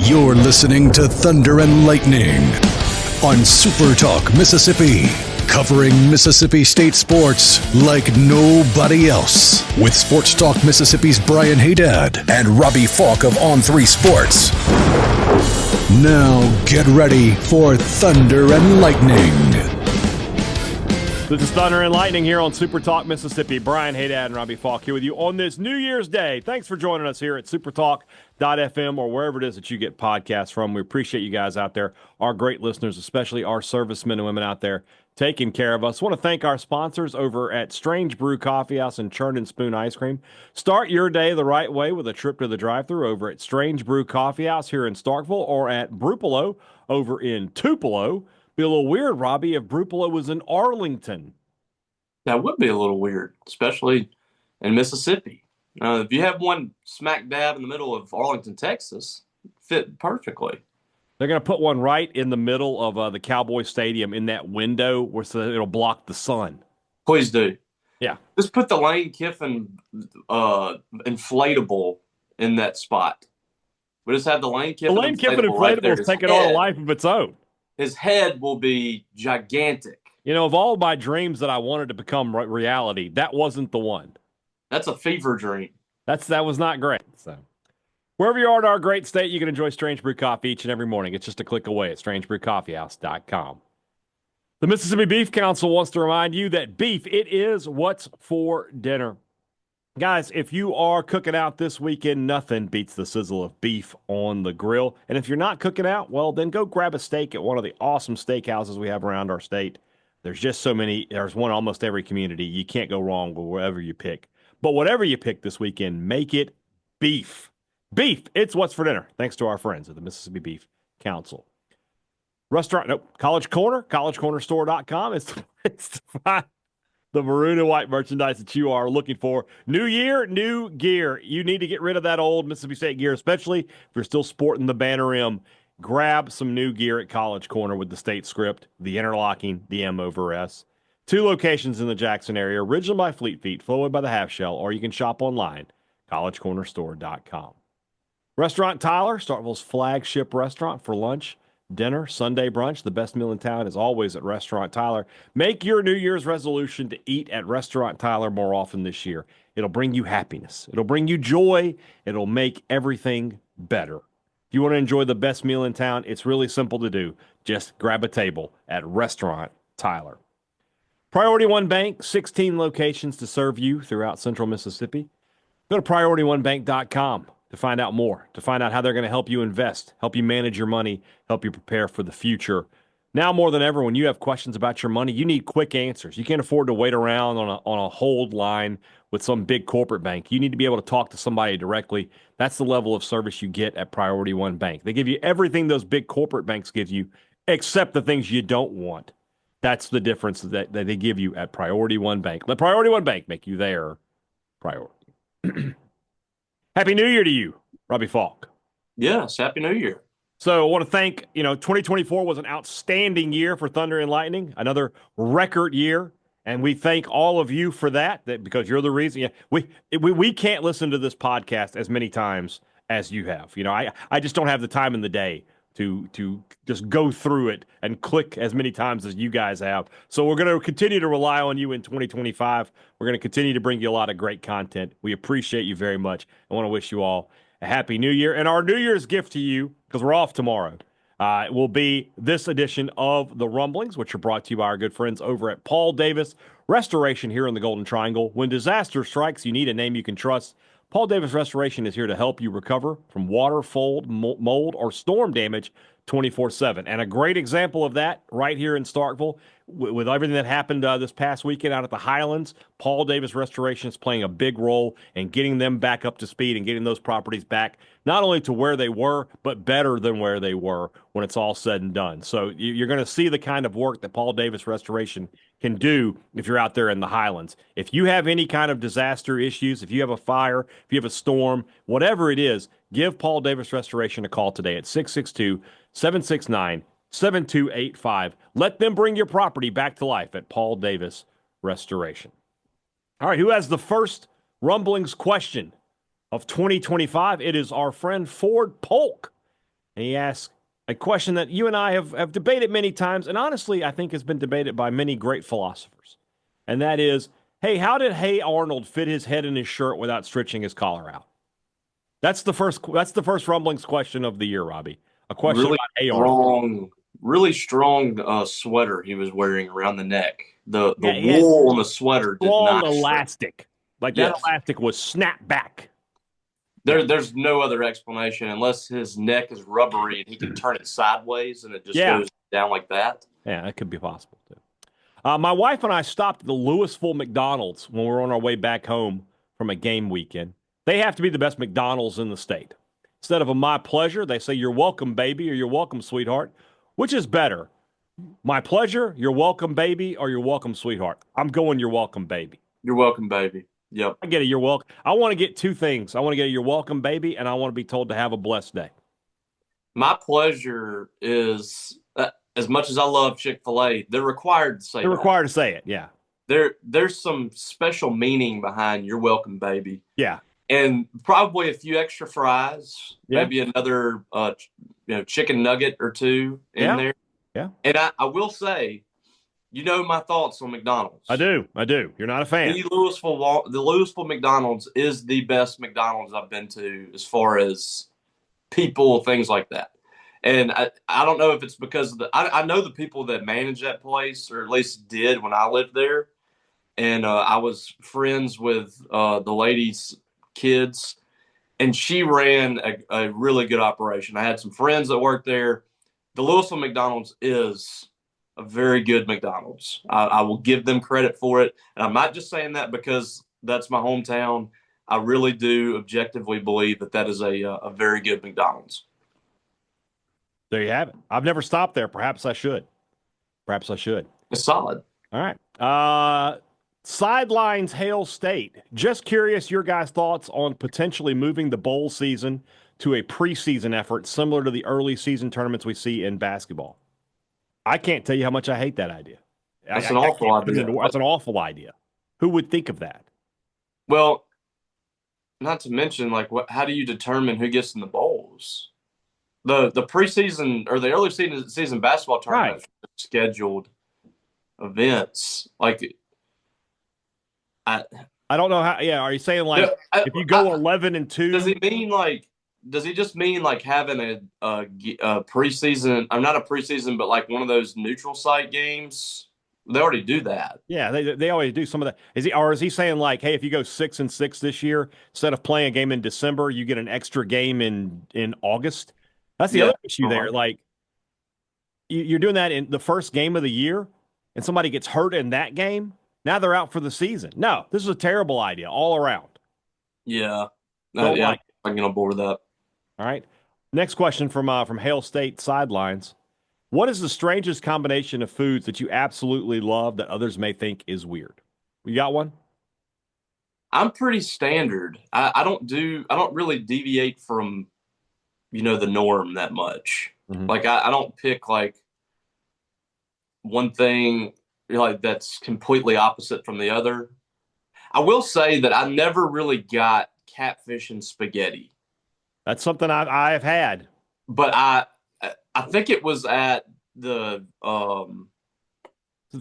You're listening to Thunder and Lightning on SuperTalk Mississippi, covering Mississippi State sports like nobody else. With Sports Talk Mississippi's Brian Hadad and Robbie Faulk of On3 Sports. Now get ready for Thunder and Lightning. This is Thunder and Lightning here on SuperTalk Mississippi. Brian Hadad and Robbie Faulk here with you on this New Year's Day. Thanks for joining us here at SuperTalk.fm or wherever it is that you get podcasts from. We appreciate you guys out there, our great listeners, especially our servicemen and women out there taking care of us. I want to thank our sponsors over at Strange Brew Coffee House and Churn and Spoon Ice Cream. Start your day the right way with a trip to the drive-thru over at Strange Brew Coffee House here in Starkville or at Brupolo over in Tupelo. Be a little weird, Robbie, if Brupolo was in Arlington. That would be a little weird, especially in Mississippi. If you have one smack dab in the middle of Arlington, Texas, fit perfectly. They're going to put one right in the middle of the Cowboy Stadium in that window where so it'll block the sun. Please do. Yeah. Just put the Lane Kiffin inflatable in that spot. We just have the Lane Kiffin inflatable. The Lane Kiffin inflatable is taking on a life of its own. His head will be gigantic. You know, of all my dreams that I wanted to become reality, that wasn't the one. That's a fever dream. That was not great. So, wherever you are in our great state, you can enjoy Strange Brew Coffee each and every morning. It's just a click away at strangebrewcoffeehouse.com. The Mississippi Beef Council wants to remind you that beef, it is what's for dinner. Guys, if you are cooking out this weekend, nothing beats the sizzle of beef on the grill. And if you're not cooking out, well, then go grab a steak at one of the awesome steakhouses we have around our state. There's just so many. There's one almost every community. You can't go wrong with wherever you pick. But whatever you pick this weekend, make it beef. Beef, it's what's for dinner. Thanks to our friends at the Mississippi Beef Council. College Corner, collegecornerstore.com. It's to find the maroon and white merchandise that you are looking for. New year, new gear. You need to get rid of that old Mississippi State gear, especially if you're still sporting the banner M. Grab some new gear at College Corner with the state script, the interlocking, the M over S. 2 locations in the Jackson area, originally by Fleet Feet, followed by the Half Shell, or you can shop online, collegecornerstore.com. Restaurant Tyler, Starkville's flagship restaurant for lunch, dinner, Sunday brunch. The best meal in town is always at Restaurant Tyler. Make your New Year's resolution to eat at Restaurant Tyler more often this year. It'll bring you happiness. It'll bring you joy. It'll make everything better. If you want to enjoy the best meal in town, it's really simple to do. Just grab a table at Restaurant Tyler. Priority One Bank, 16 locations to serve you throughout central Mississippi. Go to PriorityOneBank.com to find out more, to find out how they're going to help you invest, help you manage your money, help you prepare for the future. Now more than ever, when you have questions about your money, you need quick answers. You can't afford to wait around on a hold line with some big corporate bank. You need to be able to talk to somebody directly. That's the level of service you get at Priority One Bank. They give you everything those big corporate banks give you, except the things you don't want. That's the difference that they give you at Priority One Bank. Let Priority One Bank make you their priority. Happy New Year to you, Robbie Faulk. Yes, Happy New Year. So I want to thank, 2024 was an outstanding year for Thunder and Lightning, another record year. And we thank all of you for that because you're the reason. Yeah, we can't listen to this podcast as many times as you have. I just don't have the time in the day to just go through it and click as many times as you guys have. So we're going to continue to rely on you in 2025. We're going to continue to bring you a lot of great content. We appreciate you very much. I want to wish you all a happy New Year. And our New Year's gift to you, because we're off tomorrow, it will be this edition of the Rumblings, which are brought to you by our good friends over at Paul Davis Restoration here in the Golden Triangle. When disaster strikes, you need a name you can trust. Paul Davis Restoration is here to help you recover from water, mold, or storm damage 24/7. And a great example of that right here in Starkville, with everything that happened this past weekend out at the Highlands, Paul Davis Restoration is playing a big role in getting them back up to speed and getting those properties back not only to where they were, but better than where they were when it's all said and done. So you're going to see the kind of work that Paul Davis Restoration can do if you're out there in the Highlands. If you have any kind of disaster issues, if you have a fire, if you have a storm, whatever it is, give Paul Davis Restoration a call today at 662-769-7285. Let them bring your property back to life at Paul Davis Restoration. All right, who has the first Rumblings question of 2025? It is our friend Ford Polk. And he asks a question that you and I have debated many times, and honestly, I think has been debated by many great philosophers. And that is, hey, how did Hey Arnold fit his head in his shirt without stretching his collar out? That's the first Rumblings question of the year, Robbie. A question Really about Hey Arnold. really strong sweater he was wearing around the neck. The Yeah, wool on the sweater did long not elastic. Like that elastic was snapped back. There's no other explanation unless his neck is rubbery and he can turn it sideways and it just goes down like that. Yeah, that could be possible too. My wife and I stopped at the Louisville McDonald's when we were on our way back home from a game weekend. They have to be the best McDonald's in the state. Instead of a my pleasure, they say you're welcome, baby, or you're welcome, sweetheart. Which is better? My pleasure, you're welcome, baby, or you're welcome, sweetheart? I'm going you're welcome, baby. You're welcome, baby. Yep. I get it. You're welcome. I want to get two things. I want to get a you're welcome, baby, and I want to be told to have a blessed day. My pleasure is, as much as I love Chick-fil-A, they're required to say They're required to say it, yeah. There's some special meaning behind you're welcome, baby. Yeah. And probably a few extra fries, maybe another chicken nugget or two in there. Yeah. And I will say, you know my thoughts on McDonald's. I do. You're not a fan. The Louisville McDonald's is the best McDonald's I've been to as far as people, things like that. And I don't know if it's because I know the people that manage that place, or at least did when I lived there. And I was friends with the lady's kids, and she ran a really good operation. I had some friends that worked there. The Louisville McDonald's is a very good McDonald's. I will give them credit for it. And I'm not just saying that because that's my hometown. I really do objectively believe that is a very good McDonald's. There you have it. I've never stopped there. Perhaps I should. It's solid. All right. Sidelines Hail State. Just curious your guys' thoughts on potentially moving the bowl season to a preseason effort similar to the early season tournaments we see in basketball. I can't tell you how much I hate that idea. That's an awful idea. That's an awful idea. Who would think of that? Well, not to mention, how do you determine who gets in the bowls? The preseason or the early season basketball tournament scheduled events. I don't know how. Yeah, are you saying if you go 11-2? Does he just mean having a preseason? I'm not a preseason, but one of those neutral site games. They already do that. Yeah, they always do some of that. Is he saying hey, if you go 6-6 this year, instead of playing a game in December, you get an extra game in August? That's the other issue there. You're doing that in the first game of the year, and somebody gets hurt in that game. Now they're out for the season. No, this is a terrible idea all around. Yeah. I'm getting on board with that. All right. Next question from Hail State Sidelines. What is the strangest combination of foods that you absolutely love that others may think is weird? You got one? I'm pretty standard. I don't really deviate from, the norm that much. Mm-hmm. I don't pick one thing that's completely opposite from the other. I will say that I never really got catfish and spaghetti. That's something I have had. But I think it was at the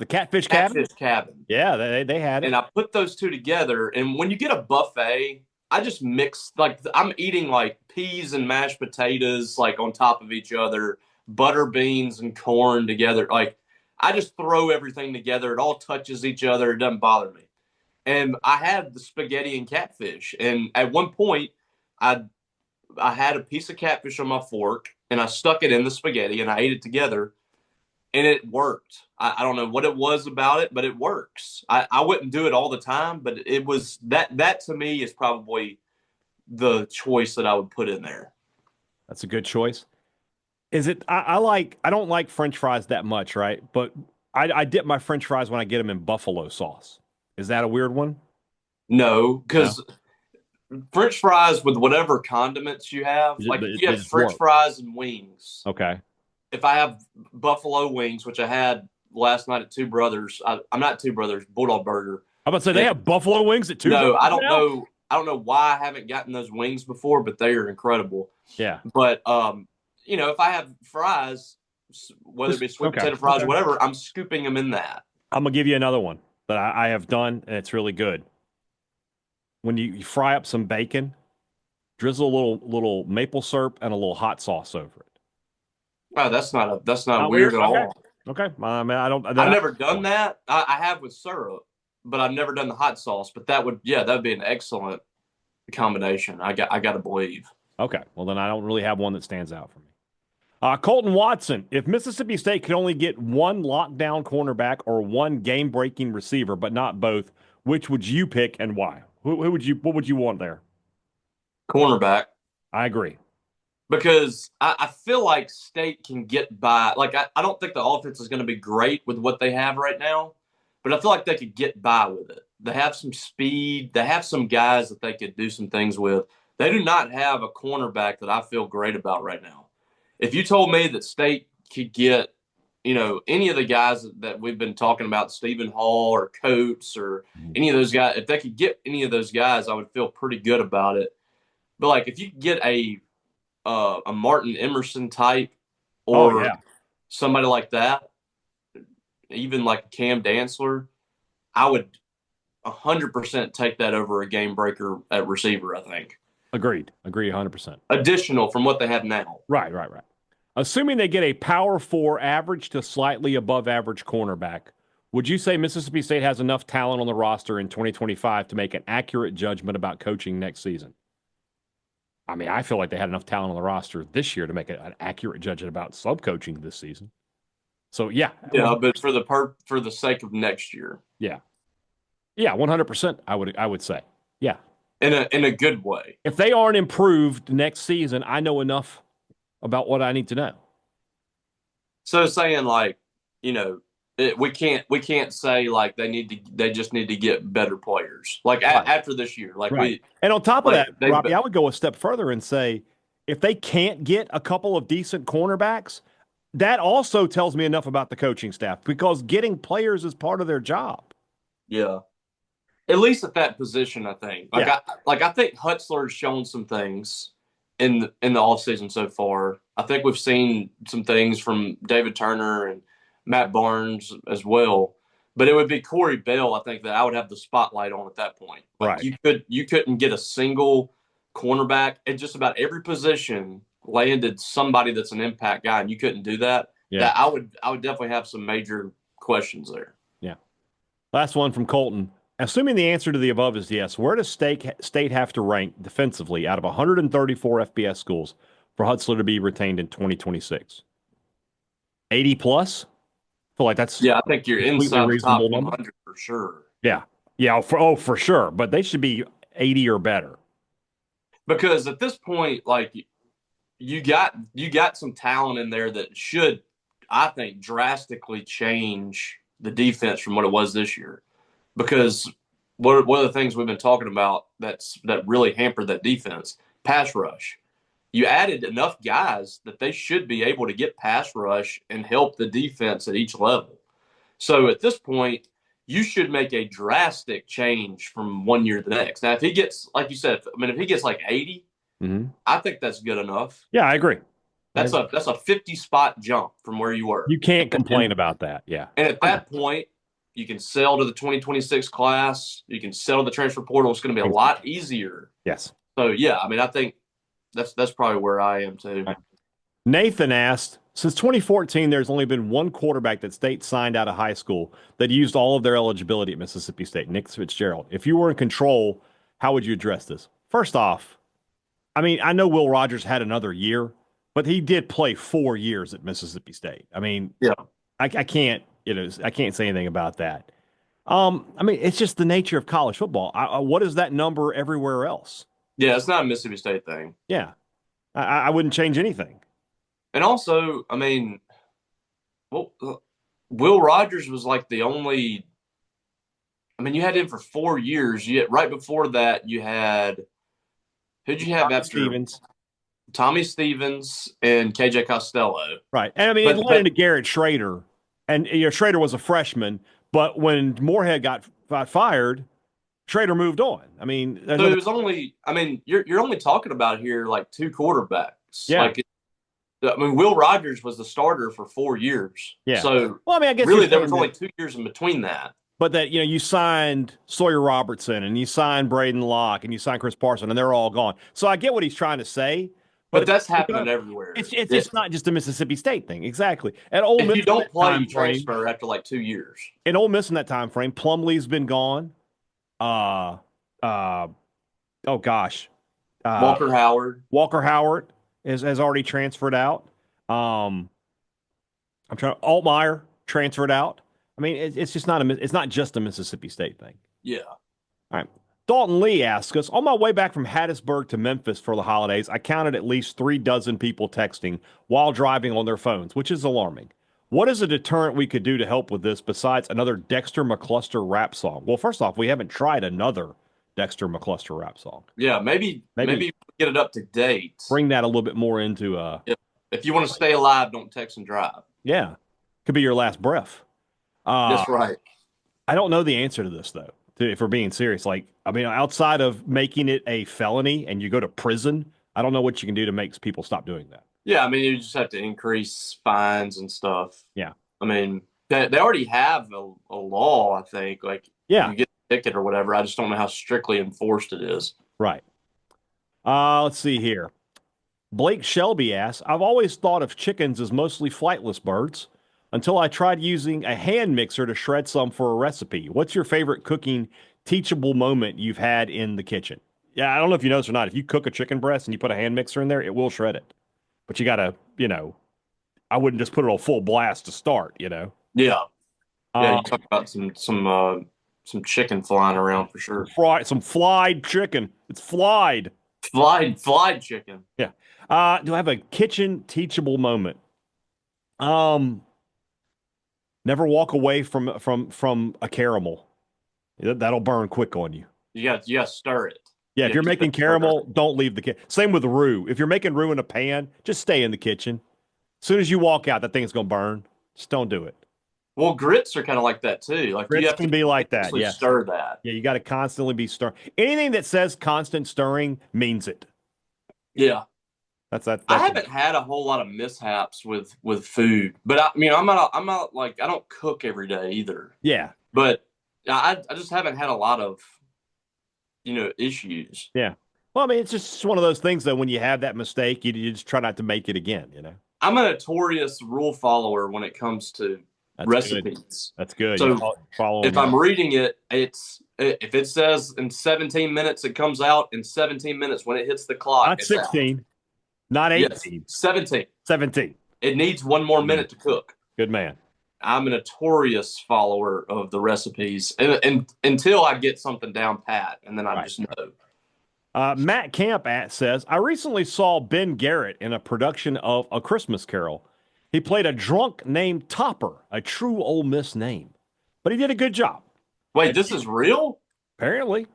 Catfish Cabin. Yeah, they had it. And I put those two together. And when you get a buffet, I just mix I'm eating peas and mashed potatoes on top of each other, butter beans and corn together. I just throw everything together. It all touches each other. It doesn't bother me. And I had the spaghetti and catfish. And at one point, I had a piece of catfish on my fork, and I stuck it in the spaghetti, and I ate it together, and it worked. I don't know what it was about it, but it works. I wouldn't do it all the time, but it was that to me is probably the choice that I would put in there. That's a good choice. Is it? I don't like French fries that much, right? But I dip my French fries when I get them in buffalo sauce. Is that a weird one? No, because French fries with whatever condiments you have, if you have French fries and wings. Okay. If I have buffalo wings, which I had last night at Two Brothers, I'm not Two Brothers, Bulldog Burger. I'm about to say they have buffalo wings at Two Brothers. No, I don't know. I don't know why I haven't gotten those wings before, but they are incredible. Yeah. But if I have fries, whether it be sweet potato fries or whatever, I'm scooping them in that. I'm going to give you another one that I have done, and it's really good. When you fry up some bacon, drizzle a little maple syrup and a little hot sauce over it. Oh, that's not weird at all. Okay. I mean, I've never done that. I have with syrup, but I've never done the hot sauce. But that would be an excellent combination. I got to believe. Okay. Well, then I don't really have one that stands out for me. Colton Watson, if Mississippi State could only get one lockdown cornerback or one game-breaking receiver, but not both, which would you pick and why? What would you want there? Cornerback. I agree. Because I feel like State can get by. Like, I don't think the offense is going to be great with what they have right now, but I feel like they could get by with it. They have some speed. They have some guys that they could do some things with. They do not have a cornerback that I feel great about right now. If you told me that State could get, any of the guys that we've been talking about, Stephen Hall or Coates or any of those guys, if they could get any of those guys, I would feel pretty good about it. But, like, if you could get a Martin Emerson type or somebody like that, even like Cam Dantzler, I would 100% take that over a game breaker at receiver, I think. Agreed 100%. Additional from what they have now. Right. Assuming they get a power 4 average to slightly above average cornerback, would you say Mississippi State has enough talent on the roster in 2025 to make an accurate judgment about coaching next season? I mean, I feel like they had enough talent on the roster this year to make an accurate judgment about sub-coaching this season. So, yeah. Yeah, but for the sake of next year. Yeah. Yeah, 100%, I would say. Yeah. In a good way. If they aren't improved next season, I know enough about what I need to know. So saying like, we can't say like they just need to get better players like after this year. Like and on top of that, Robbie, I would go a step further and say if they can't get a couple of decent cornerbacks, that also tells me enough about the coaching staff because getting players is part of their job. Yeah. At least at that position, I think. I think Hutzler's shown some things in the offseason so far. I think we've seen some things from David Turner and Matt Barnes as well. But it would be Corey Bell, I think, that I would have the spotlight on at that point. Like you couldn't get a single cornerback at just about every position landed somebody that's an impact guy, and you couldn't do that. Yeah. That I would definitely have some major questions there. Yeah. Last one from Colton. Assuming the answer to the above is yes, where does State have to rank defensively out of 134 FBS schools for Hutzler to be retained in 2026? 80 plus? I feel like that's I think you're inside the top 100 for sure. Yeah. Yeah, for sure. But they should be 80 or better. Because at this point, like you got some talent in there that should, I think, drastically change the defense from what it was this year. Because one of the things we've been talking about that really hampered that defense, pass rush. You added enough guys that they should be able to get pass rush and help the defense at each level. So at this point, you should make a drastic change from one year to the next. Now, if he gets, like you said, if he gets like 80, I think that's good enough. Yeah, I agree. That's a 50-spot jump from where you were. You can't complain about that, yeah. And at that point, you can sell to the 2026 class. You can sell to the transfer portal. It's going to be a lot easier. Yes. So, I think that's probably where I am too. Nathan asked, since 2014, there's only been one quarterback that State signed out of high school that used all of their eligibility at Mississippi State, Nick Fitzgerald. If you were in control, how would you address this? First off, I mean, I know Will Rogers had another year, but he did play 4 years at Mississippi State. I mean, I can't say anything about that. I mean, it's just the nature of college football. What is that number everywhere else? Yeah, it's not a Mississippi State thing. Yeah. I wouldn't change anything. And also, I mean, Will Rogers was like the only – I mean, you had him for 4 years. Right before that, you had – who'd you have after? Stevens. Tommy Stevens and KJ Costello. Right. And, I mean, it led into Garrett Schrader. And Schrader was a freshman, but when Moorhead got fired, Schrader moved on. I mean, so it was only. I mean, you're only talking about here like 2 quarterbacks. Yeah. Like I mean, Will Rogers was the starter for 4 years. Yeah. So Well, I mean, I guess really there was only 2 years in between that. But that, you signed Sawyer Robertson and you signed Braden Locke and you signed Chris Parson and they're all gone. So I get what he's trying to say. But that's happening everywhere. It's not just a Mississippi State thing. Exactly. At Ole Miss, if you don't play, you transfer after like 2 years. In Ole Miss in that time frame, Plumlee's been gone. Oh gosh. Walker Howard. Walker Howard has already transferred out. Altmaier transferred out. I mean, it's just it's not just a Mississippi State thing. Yeah. All right. Dalton Lee asks us, on my way back from Hattiesburg to Memphis for the holidays, I counted at least 36 people texting while driving on their phones, which is alarming. What is a deterrent we could do to help with this besides another Dexter McCluster rap song? Well, first off, we haven't tried another Dexter McCluster rap song. Yeah, maybe get it up to date. Bring that a little bit more into if you want to stay alive, don't text and drive. Yeah. Could be your last breath. That's right. I don't know the answer to this, though, if we're being serious. Like, I mean, outside of making it a felony and you go to prison, I don't know what you can do to make people stop doing that. Yeah, I mean, you just have to increase fines and stuff. Yeah. I mean, they already have a law, I think. Like, you get a ticket or whatever. I just don't know how strictly enforced it is. Right. Let's see here. Blake Shelby asks, I've always thought of chickens as mostly flightless birds until I tried using a hand mixer to shred some for a recipe. What's your favorite cooking teachable moment you've had in the kitchen? Yeah, I don't know if you noticed or not. If you cook a chicken breast and you put a hand mixer in there, it will shred it. But you got to, I wouldn't just put it on full blast to start, Yeah. Yeah, you talk about some chicken flying around for sure. Some fried chicken. It's fried. Fried chicken. Yeah. Do I have a kitchen teachable moment? Never walk away from a caramel. That'll burn quick on you. You got to stir it. Yeah, if you're making caramel, don't leave the kitchen. Same with roux. If you're making roux in a pan, just stay in the kitchen. As soon as you walk out, that thing's going to burn. Just don't do it. Well, grits are kind of like that too. Like grits can be like that. Yeah, stir that. Yeah, you got to constantly be stirring. Anything that says constant stirring means it. Yeah. That's I haven't had a whole lot of mishaps with food, but I mean, I'm not like, I don't cook every day either. Yeah. But I just haven't had a lot of, issues. Yeah. Well, I mean, it's just one of those things though. When you have that mistake, you just try not to make it again, I'm a notorious rule follower when it comes to recipes. That's good. So if I'm reading it, if it says in 17 minutes, it comes out in 17 minutes when it hits the clock. Not 16. Out. Not 18. Yes, 17. 17. It needs one more minute to cook. Good man. I'm a notorious follower of the recipes and until I get something down pat, and then I just know. Matt Camp says, I recently saw Ben Garrett in a production of A Christmas Carol. He played a drunk named Topper, a true Ole Miss name. But he did a good job. Wait, this is real? Apparently.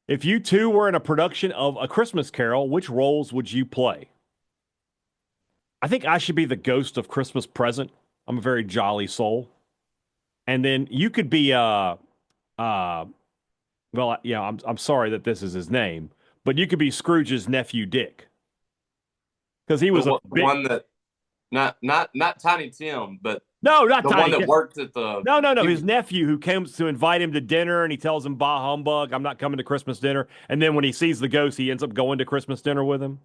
If you two were in a production of A Christmas Carol, which roles would you play? I think I should be the ghost of Christmas Present. I'm a very jolly soul. And then you could be I'm sorry that this is his name, but you could be Scrooge's nephew Dick. Because he was one that not Tiny Tim, but not the Tiny one that Tim. worked at the No, his nephew who comes to invite him to dinner and he tells him, bah humbug, I'm not coming to Christmas dinner. And then when he sees the ghost, he ends up going to Christmas dinner with him.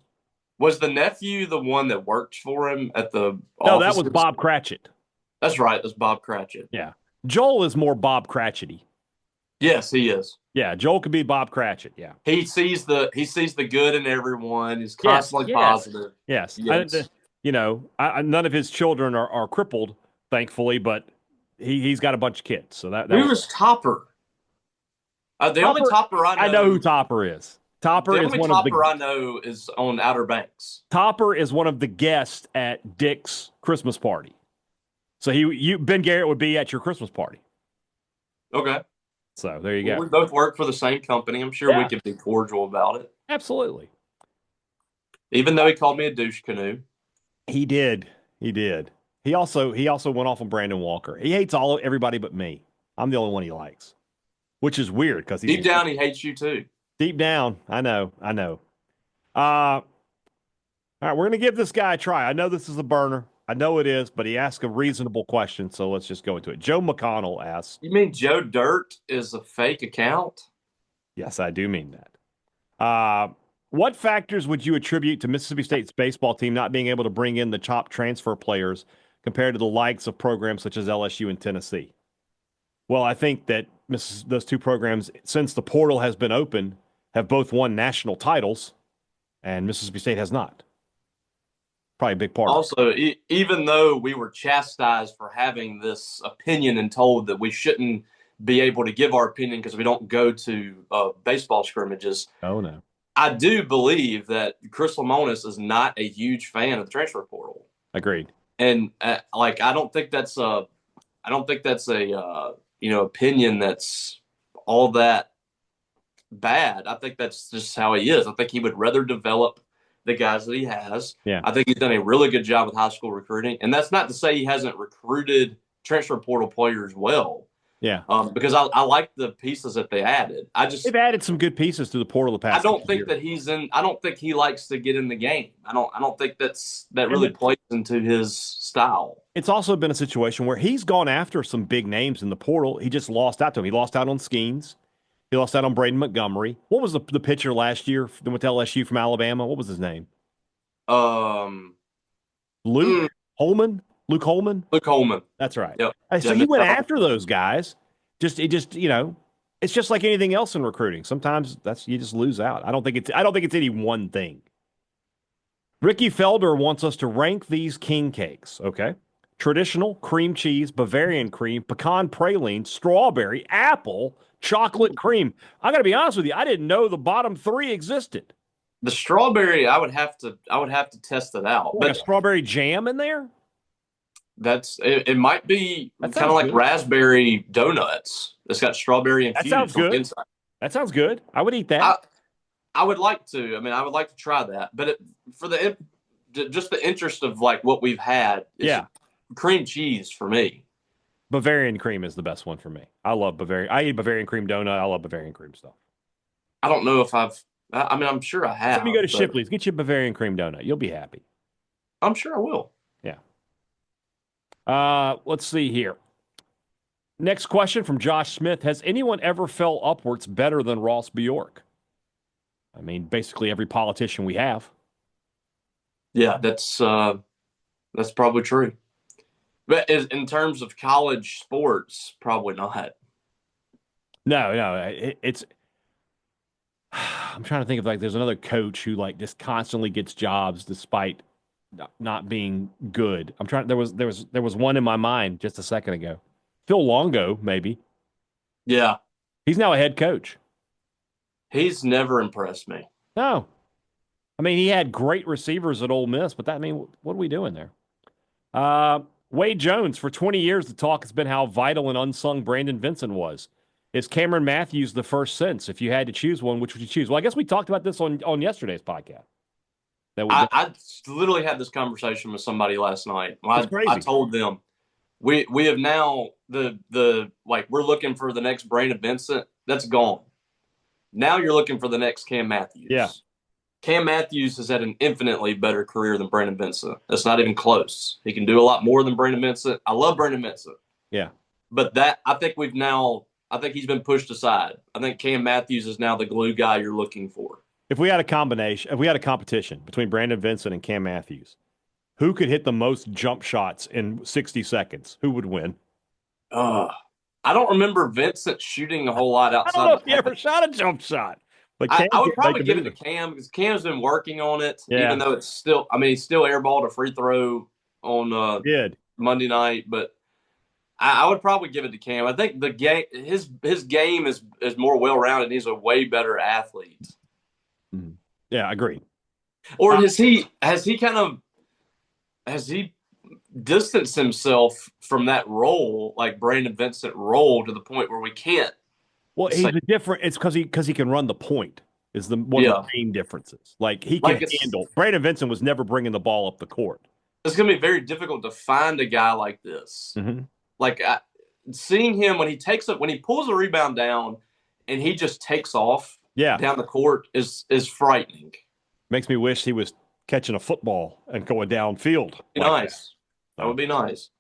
Was the nephew the one that worked for him at the No, that was Bob Cratchit. That's right, that's Bob Cratchit. Yeah. Joel is more Bob Cratchity. Yes, he is. Yeah, Joel could be Bob Cratchit. Yeah, he sees the good in everyone. He's constantly positive. Yes. None of his children are crippled, thankfully, but he's got a bunch of kids. So that who was Topper? The only Topper I know. I know who Topper is. Topper is one of the Topper I know is on Outer Banks. Topper is one of the guests at Dick's Christmas party. So Ben Garrett would be at your Christmas party. Okay. So there you go. We both work for the same company. I'm sure we can be cordial about it. Absolutely. Even though he called me a douche canoe. He did. He also went off on Brandon Walker. He hates everybody but me. I'm the only one he likes, which is weird because deep down he hates you too. Deep down, I know. All right, we're going to give this guy a try. I know this is a burner. I know it is, but he asked a reasonable question, so let's just go into it. Joe McConnell asks. You mean Joe Dirt is a fake account? Yes, I do mean that. What factors would you attribute to Mississippi State's baseball team not being able to bring in the top transfer players compared to the likes of programs such as LSU and Tennessee? Well, I think that those two programs, since the portal has been open, have both won national titles, and Mississippi State has not. Probably a big part. Also, even though we were chastised for having this opinion and told that we shouldn't be able to give our opinion because we don't go to baseball scrimmages. Oh, no. I do believe that Chris Lemonis is not a huge fan of the transfer portal. Agreed. And I don't think that's a opinion that's all that bad. I think that's just how he is. I think he would rather develop the guys that he has. Yeah. I think he's done a really good job with high school recruiting. And that's not to say he hasn't recruited transfer portal players well. Yeah. Because I like the pieces that they added. They've added some good pieces to the portal the past. I don't think that I don't think he likes to get in the game. I don't think that really plays into his style. It's also been a situation where he's gone after some big names in the portal. He just lost out to him. He lost out on Skeens. He lost out on Braden Montgomery. What was the pitcher last year that went to LSU from Alabama? What was his name? Luke Holman. Luke Holman. Luke Holman. That's right. Yep. So he went after those guys. It's just like anything else in recruiting. Sometimes you just lose out. I don't think it's any one thing. Ricky Felder wants us to rank these king cakes. Okay. Traditional, cream cheese, Bavarian cream, pecan praline, strawberry, apple, chocolate cream. I got to be honest with you. I didn't know the bottom three existed. The strawberry, I would have to test it out. Like a strawberry jam in there? It might be kind of like raspberry donuts. It's got strawberry infused. That sounds good. Inside. That sounds good. I would eat that. I would like to. I mean, I would like to try that. But just the interest of like what we've had. Cream cheese for me. Bavarian cream is the best one for me. I love Bavarian. I eat Bavarian cream donut. I love Bavarian cream stuff. I don't know if I'm sure I have. Let me go to Shipley's. Get you a Bavarian cream donut. You'll be happy. I'm sure I will. Yeah. Let's see here. Next question from Josh Smith. Has anyone ever fell upwards better than Ross Bjork? I mean, basically every politician we have. Yeah, that's probably true. But in terms of college sports, probably not. No. It's. I'm trying to think of there's another coach who just constantly gets jobs despite not being good. I'm trying. There was one in my mind just a second ago. Phil Longo, maybe. Yeah, he's now a head coach. He's never impressed me. No, I mean he had great receivers at Ole Miss, but what are we doing there? Wade Jones, for 20 years, the talk has been how vital and unsung Brandon Vincent was. Is Cameron Matthews the first sense? If you had to choose one, which would you choose? Well, I guess we talked about this on yesterday's podcast. I literally had this conversation with somebody last night. I told them we have now we're looking for the next Brandon Vincent. That's gone. Now you're looking for the next Cam Matthews. Yeah. Cam Matthews has had an infinitely better career than Brandon Vincent. That's not even close. He can do a lot more than Brandon Vincent. I love Brandon Vincent. Yeah. But I think he's been pushed aside. I think Cam Matthews is now the glue guy you're looking for. If we had a competition between Brandon Vincent and Cam Matthews, who could hit the most jump shots in 60 seconds? Who would win? I don't remember Vincent shooting a whole lot outside. I don't know if he ever shot a jump shot. But I would probably give it to Cam because Cam's been working on it, even though it's still. I mean, he still airballed a free throw on Monday night, but I would probably give it to Cam. I think his game is more well rounded. He's a way better athlete. Mm-hmm. Yeah, I agree. Or has he distanced himself from that role, like Brandon Vincent role, to the point where we can't? Well, it's because he can run the point. Is one of the main differences. He can handle. Brandon Vincent was never bringing the ball up the court. It's going to be very difficult to find a guy like this. Mm-hmm. Seeing him when he pulls a rebound down and he just takes off down the court is frightening. Makes me wish he was catching a football and going downfield. Be nice. That would be nice.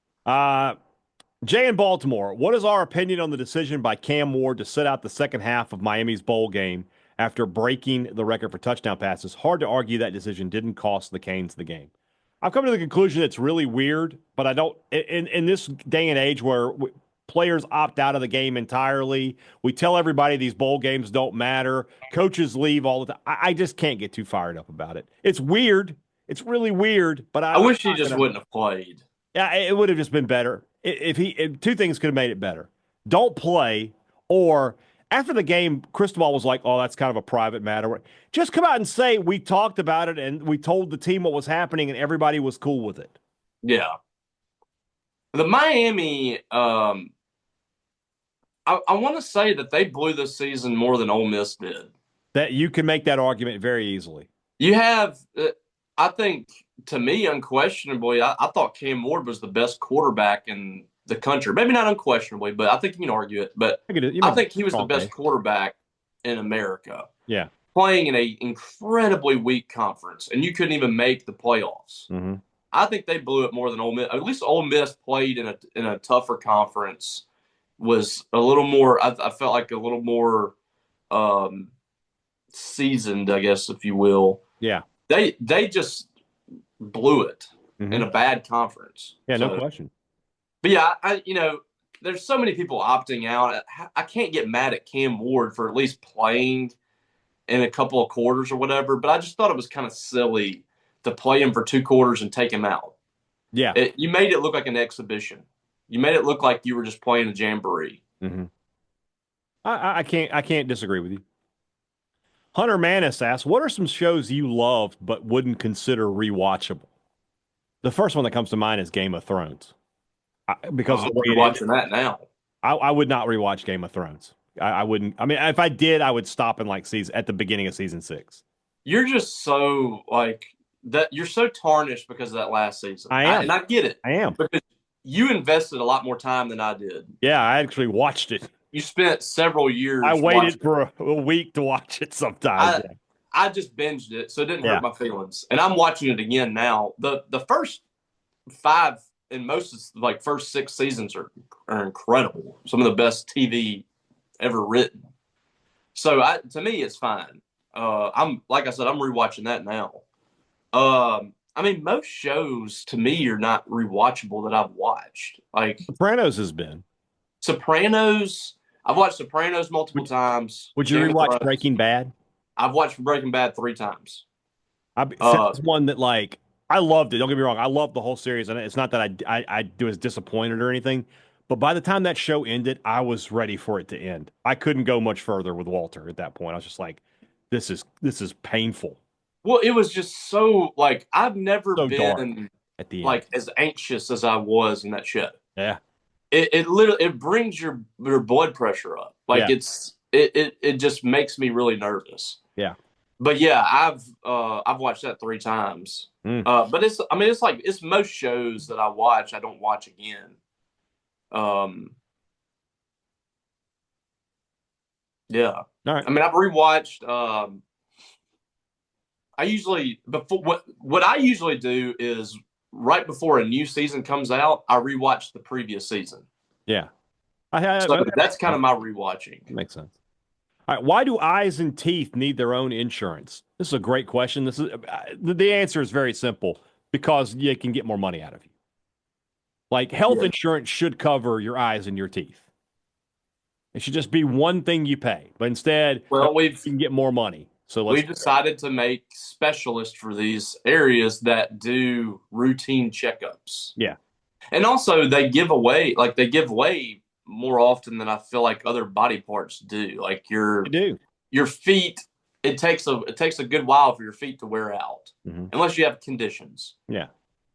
Jay in Baltimore, what is our opinion on the decision by Cam Ward to sit out the second half of Miami's bowl game after breaking the record for touchdown passes? Hard to argue that decision didn't cost the Canes the game. I've come to the conclusion it's really weird, but I don't, in this day and age where players opt out of the game entirely, we tell everybody these bowl games don't matter, coaches leave all the time. I just can't get too fired up about it. It's weird. It's really weird, but I wish he just wouldn't have played. Yeah, it would have just been better. If two things could have made it better. Don't play, or after the game, Cristobal was like, oh, that's kind of a private matter. Just come out and say, we talked about it and we told the team what was happening and everybody was cool with it. Yeah. The Miami, I want to say that they blew this season more than Ole Miss did. That you can make that argument very easily. You have, I think, to me, unquestionably, I thought Cam Ward was the best quarterback in the country. Maybe not unquestionably, but I think you can argue it. But I think he was the best quarterback in America. Yeah. Playing in an incredibly weak conference, and you couldn't even make the playoffs. Mm-hmm. I think they blew it more than Ole Miss. At least Ole Miss played in a tougher conference, was a little more, I felt like a little more seasoned, I guess, if you will. Yeah. They just blew it in a bad conference. Yeah, no question. But yeah, there's so many people opting out. I can't get mad at Cam Ward for at least playing in a couple of quarters or whatever, but I just thought it was kind of silly to play him for 2 quarters and take him out. Yeah. You made it look like an exhibition. You made it look like you were just playing a jamboree. Mm-hmm. I can't disagree with you. Hunter Manis asks, what are some shows you loved but wouldn't consider rewatchable? The first one that comes to mind is Game of Thrones. Because we're watching that now. I would not rewatch Game of Thrones. I wouldn't. I mean, if I did, I would stop in at the beginning of season 6. You're just so that. You're so tarnished because of that last season. I am, and I get it. I am, because you invested a lot more time than I did. Yeah, I actually watched it. You spent several years. I waited for a week to watch it sometimes. I just binged it, so it didn't hurt my feelings. And I'm watching it again now. The first 5 and most of first 6 seasons are incredible. Some of the best TV ever written. So to me, it's fine. I'm like I said, I'm rewatching that now. I mean, most shows to me are not rewatchable that I've watched. Like Sopranos has been. Sopranos. I've watched Sopranos multiple times. Would you rewatch Breaking Bad? I've watched Breaking Bad 3 times. That's one that I loved it. Don't get me wrong. I loved the whole series, and it's not that I was disappointed or anything. But by the time that show ended, I was ready for it to end. I couldn't go much further with Walter at that point. I was just like, this is painful. Well, it was just so I've never been at the end, as anxious as I was in that show. Yeah. It literally brings your blood pressure up. It just makes me really nervous. Yeah. But yeah, I've watched that 3 times. But it's most shows that I watch I don't watch again. Yeah. All right. I mean, I've rewatched. What I usually do is right before a new season comes out, I rewatch the previous season. Yeah. That's kind of my rewatching. Makes sense. All right. Why do eyes and teeth need their own insurance? This is a great question. This is the answer is very simple, because you can get more money out of you. Health insurance should cover your eyes and your teeth. It should just be one thing you pay, but instead, you can get more money. So we've decided to make specialists for these areas that do routine checkups. Yeah. And also they give away more often than I feel like other body parts do. Your feet, it takes a good while for your feet to wear out, unless you have conditions. Yeah.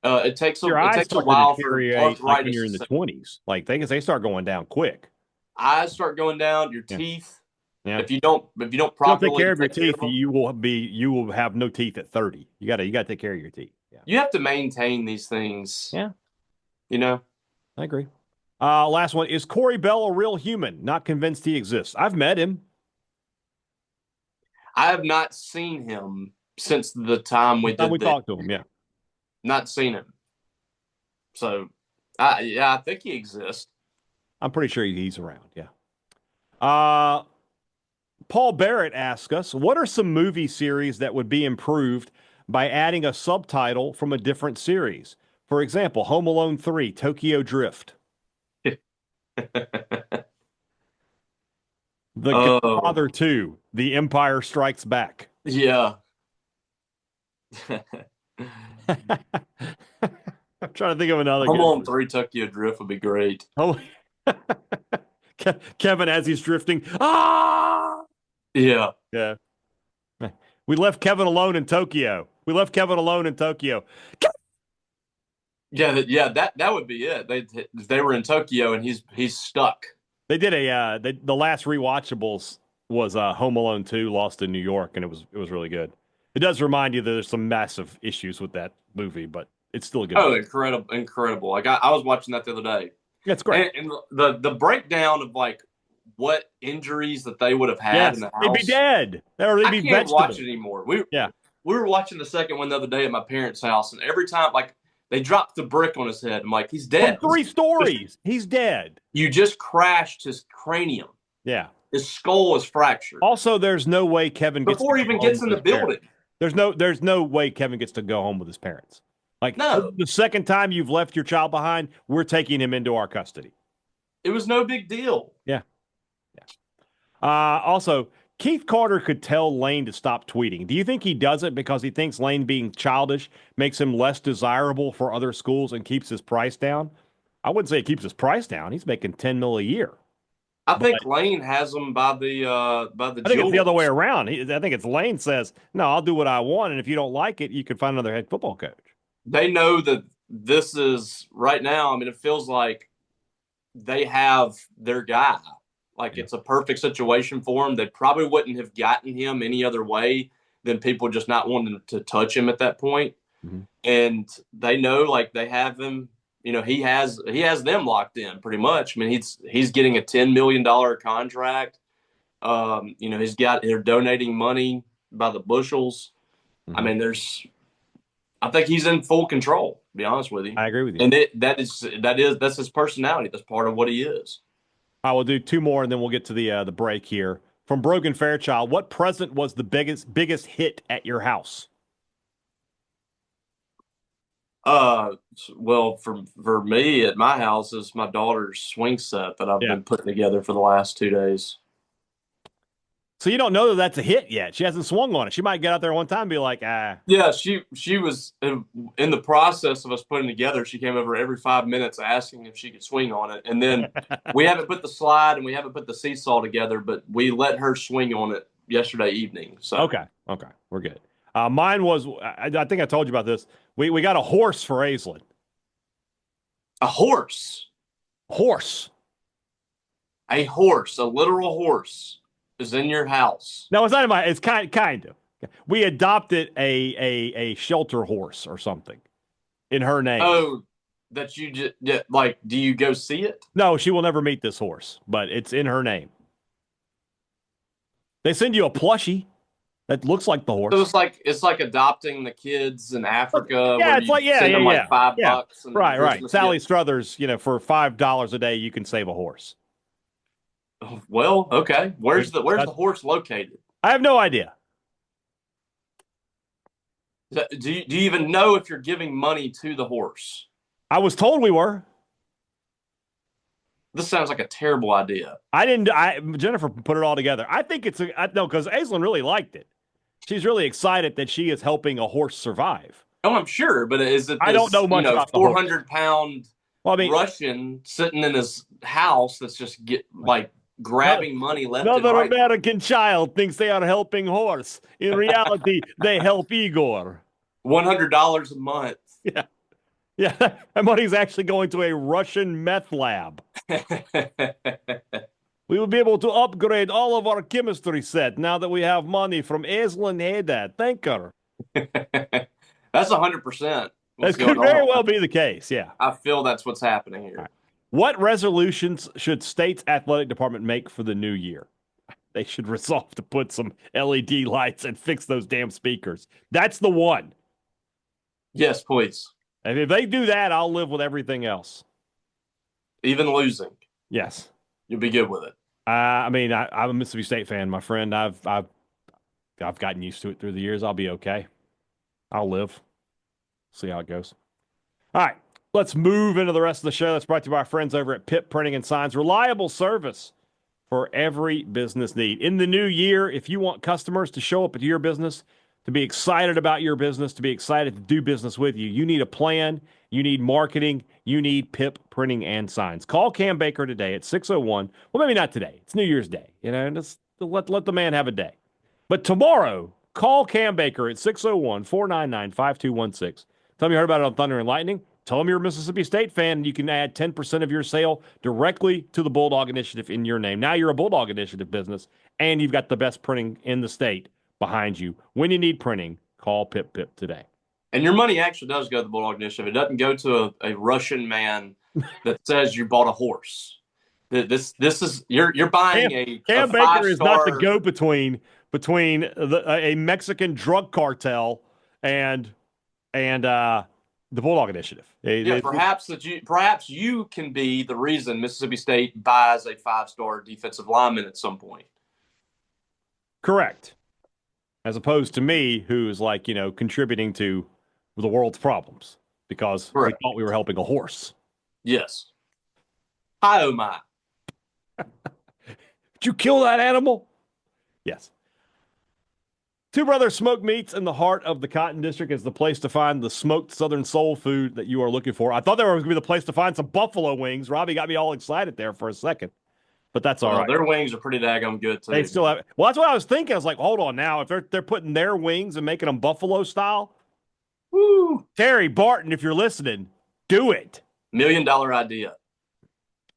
It takes a while for arthritis. You're in the 20s. They start going down quick. Eyes start going down. Your teeth. Yeah. If you don't properly take care of your teeth, you will have no teeth at 30. You gotta take care of your teeth. Yeah. You have to maintain these things. Yeah. I agree. Last one. Is Corey Bell a real human? Not convinced he exists. I've met him. I have not seen him. since the time we did we talked to him, yeah. Not seen him. So, I think he exists. I'm pretty sure he's around, yeah. Paul Barrett asks us, what are some movie series that would be improved by adding a subtitle from a different series? For example, Home Alone 3, Tokyo Drift. The Godfather 2, The Empire Strikes Back. Yeah. I'm trying to think of another. Home Alone 3, Tokyo Drift would be great. Oh, Kevin as he's drifting. Ah! Yeah. Yeah. We left Kevin alone in Tokyo. Yeah, that would be it. They were in Tokyo and he's stuck. They did the last rewatchables was Home Alone 2, Lost in New York, and it was really good. It does remind you that there's some massive issues with that movie, but it's still a good movie. Incredible. Like I was watching that the other day. That's great. And the breakdown of like what injuries that they would have had in the house. They'd be dead. Or they'd be I can't vegetables. watch it anymore. We were watching the second one the other day at my parents' house, and every time like they dropped the brick on his head, I'm like, he's dead. From 3 stories. He's dead. You just crashed his cranium. Yeah. His skull is fractured. Also, there's no way Kevin gets before he even gets in the building. There's no way Kevin gets to go home with his parents. Like, no. The second time you've left your child behind, we're taking him into our custody. It was no big deal. Yeah. Also, Keith Carter could tell Lane to stop tweeting. Do you think he does it because he thinks Lane being childish makes him less desirable for other schools and keeps his price down? I wouldn't say it keeps his price down. He's making $10 million a year. I think Lane has him by the I think it's the other way around. I think it's Lane says, no, I'll do what I want, and if you don't like it, you can find another head football coach. They know that this is right now. I mean, it feels like they have their guy. Like it's a perfect situation for him. They probably wouldn't have gotten him any other way than people just not wanting to touch him at that point. Mm-hmm. And they know, like they have him. You know, he has them locked in pretty much. I mean, he's getting a $10 million contract. You know, they're donating money by the bushels. Mm-hmm. I mean, I think he's in full control, to be honest with you. I agree with you. And that's his personality. That's part of what he is. I will do 2 more and then we'll get to the break here. From Brogan Fairchild, what present was the biggest hit at your house? Well, for me at my house is my daughter's swing set that I've been putting together for the last 2 days. So you don't know that that's a hit yet. She hasn't swung on it. She might get out there one time and be like, ah. Yeah, she was in the process of us putting together. She came over every 5 minutes asking if she could swing on it. And then we haven't put the slide and we haven't put the seesaw together, but we let her swing on it yesterday evening. So Okay, we're good. Mine was, I think I told you about this. We got a horse for Aislinn. A horse? Horse. A horse, a literal horse is in your house. No, it's not in my, it's kind of. We adopted a shelter horse or something in her name. Oh, that you just, like, do you go see it? No, she will never meet this horse, but it's in her name. They send you a plushie that looks like the horse. So it's like adopting the kids in Africa. Yeah, it's like send them like $5. And right. Sally Struthers, for $5 a day, you can save a horse. Well, okay. Where's the horse located? I have no idea. Do you even know if you're giving money to the horse? I was told we were. This sounds like a terrible idea. Jennifer put it all together. I think because Aislinn really liked it. She's really excited that she is helping a horse survive. Oh, I'm sure, but is it? I don't know much about 400-pound Russian sitting in his house that's just grabbing money left and right. Another American child thinks they are helping horse. In reality, they help Igor. $100 a month. Yeah. Yeah, that money's actually going to a Russian meth lab. We will be able to upgrade all of our chemistry set now that we have money from Aislinn Hadad. Thank her. That's 100%. That could very well be the case, yeah. I feel that's what's happening here. Right. What resolutions should state's athletic department make for the new year? they should resolve to put some LED lights and fix those damn speakers. That's the one. Yes, please. And if they do that, I'll live with everything else. Even losing. Yes. You'll be good with it. I'm a Mississippi State fan, my friend. I've gotten used to it through the years. I'll be okay. I'll live. See how it goes. All right, let's move into the rest of the show. That's brought to you by our friends over at Pitt Printing and Signs. Reliable service for every business need. In the new year, if you want customers to show up at your business, to be excited about your business, to be excited to do business with you, you need a plan, you need marketing, you need Pip Printing and Signs. Call Cam Baker today at 601. Well, maybe not today. It's New Year's Day. Just let the man have a day. But tomorrow, call Cam Baker at 601-499-5216. Tell me you heard about it on Thunder and Lightning. Tell them you're a Mississippi State fan, and you can add 10% of your sale directly to the Bulldog Initiative in your name. Now you're a Bulldog Initiative business, and you've got the best printing in the state behind you. When you need printing, call Pip today. And your money actually does go to the Bulldog Initiative. It doesn't go to a Russian man that says you bought a horse. This is you're buying Cam a Baker is not the go-between between a Mexican drug cartel and the Bulldog Initiative. Perhaps you can be the reason Mississippi State buys a 5-star defensive lineman at some point. Correct. As opposed to me, who's contributing to the world's problems because we thought we were helping a horse. Yes. Hi, oh my. Did you kill that animal? Yes. Two Brothers Smoked Meats in the heart of the Cotton District is the place to find the smoked Southern soul food that you are looking for. I thought that was going to be the place to find some buffalo wings. Robbie got me all excited there for a second. But that's all right. Their wings are pretty daggone good, too. They still have. Well, that's what I was thinking. I was like, hold on now. If they're putting their wings and making them buffalo style, woo. Terry Barton, if you're listening, do it. $1 million idea.